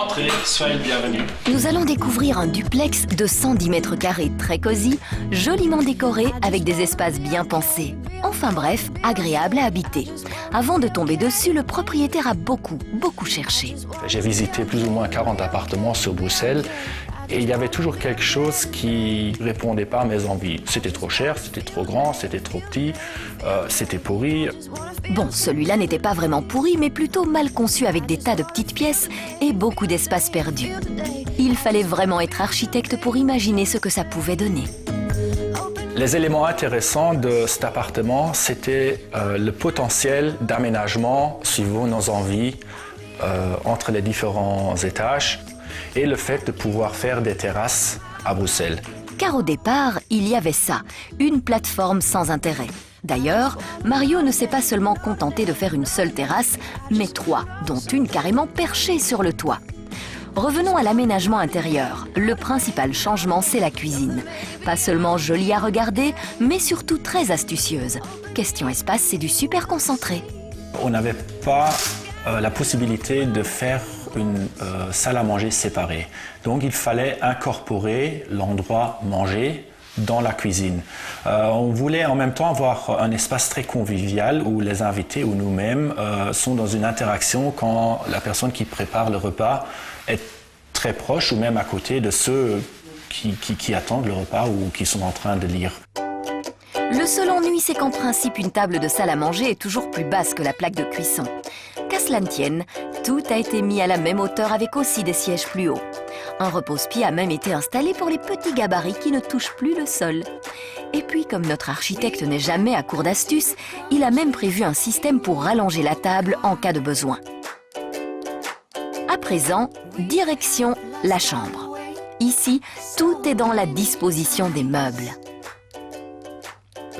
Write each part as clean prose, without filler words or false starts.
Entrez, soyez le bienvenu. Nous allons découvrir un duplex de 110 mètres carrés très cosy, joliment décoré avec des espaces bien pensés. Enfin bref, agréable à habiter. Avant de tomber dessus, le propriétaire a beaucoup cherché. J'ai visité plus ou moins 40 appartements sur Bruxelles et il y avait toujours quelque chose qui ne répondait pas à mes envies. C'était trop cher, c'était trop grand, c'était trop petit, c'était pourri. Bon, celui-là n'était pas vraiment pourri, mais plutôt mal conçu avec des tas de petites pièces et beaucoup d'espace perdu. Il fallait vraiment être architecte pour imaginer ce que ça pouvait donner. Les éléments intéressants de cet appartement, c'était le potentiel d'aménagement suivant nos envies entre les différents étages et le fait de pouvoir faire des terrasses à Bruxelles. Car au départ, il y avait ça, une plateforme sans intérêt. D'ailleurs, Mario ne s'est pas seulement contenté de faire une seule terrasse, mais 3, dont une carrément perchée sur le toit. Revenons à l'aménagement intérieur. Le principal changement, c'est la cuisine. Pas seulement jolie à regarder, mais surtout très astucieuse. Question espace, c'est du super concentré. On n'avait pas la possibilité de faire une salle à manger séparée. Donc il fallait incorporer l'endroit manger dans la cuisine. On voulait en même temps avoir un espace très convivial où les invités ou nous-mêmes sont dans une interaction quand la personne qui prépare le repas est très proche ou même à côté de ceux qui attendent le repas ou qui sont en train de lire. Le seul ennui, c'est qu'en principe, une table de salle à manger est toujours plus basse que la plaque de cuisson. Qu'à cela ne tienne, tout a été mis à la même hauteur avec aussi des sièges plus hauts. Un repose-pied a même été installé pour les petits gabarits qui ne touchent plus le sol. Et puis, comme notre architecte n'est jamais à court d'astuces, il a même prévu un système pour rallonger la table en cas de besoin. À présent, direction la chambre. Ici, tout est dans la disposition des meubles.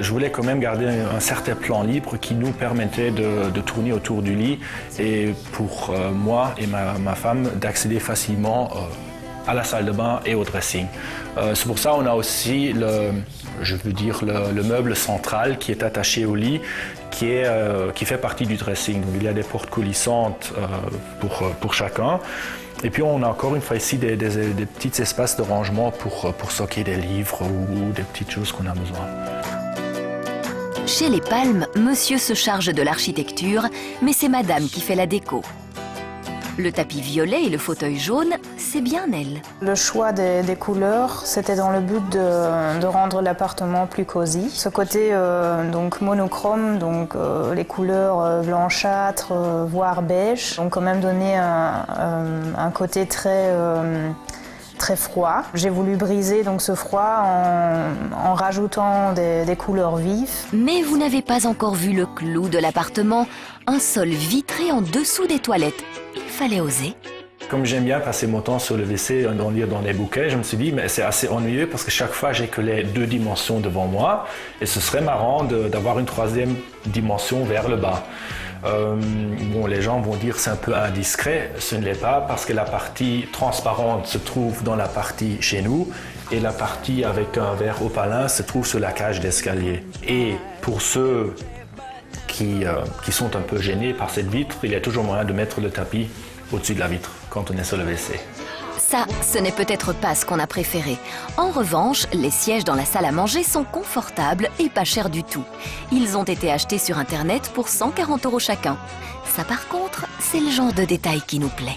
Je voulais quand même garder un certain plan libre qui nous permettait de tourner autour du lit et pour moi et ma femme d'accéder facilement à la salle de bain et au dressing. C'est pour ça qu'on a aussi le meuble central qui est attaché au lit qui fait partie du dressing. Donc, il y a des portes coulissantes pour chacun. Et puis on a encore une fois ici des petits espaces de rangement pour stocker des livres ou des petites choses qu'on a besoin. Chez les Palmes, monsieur se charge de l'architecture, mais c'est madame qui fait la déco. Le tapis violet et le fauteuil jaune, c'est bien elle. Le choix des couleurs, c'était dans le but de rendre l'appartement plus cosy. Ce côté donc monochrome, donc les couleurs blanchâtres, voire beige, ont quand même donné un côté très froid. J'ai voulu briser donc ce froid en rajoutant des couleurs vives. Mais vous n'avez pas encore vu le clou de l'appartement, un sol vitré en dessous des toilettes. Il fallait oser. Comme j'aime bien passer mon temps sur le WC, lire dans les bouquets, je me suis dit mais c'est assez ennuyeux parce que chaque fois j'ai que les 2 dimensions devant moi et ce serait marrant d'avoir une 3e dimension vers le bas. Bon, les gens vont dire c'est un peu indiscret, ce ne l'est pas parce que la partie transparente se trouve dans la partie chez nous et la partie avec un verre opalin se trouve sur la cage d'escalier. Et pour ceux qui sont un peu gênés par cette vitre, il y a toujours moyen de mettre le tapis au-dessus de la vitre quand on est sur le WC. Ça, ce n'est peut-être pas ce qu'on a préféré. En revanche, les sièges dans la salle à manger sont confortables et pas chers du tout. Ils ont été achetés sur Internet pour 140 € chacun. Ça par contre, c'est le genre de détail qui nous plaît.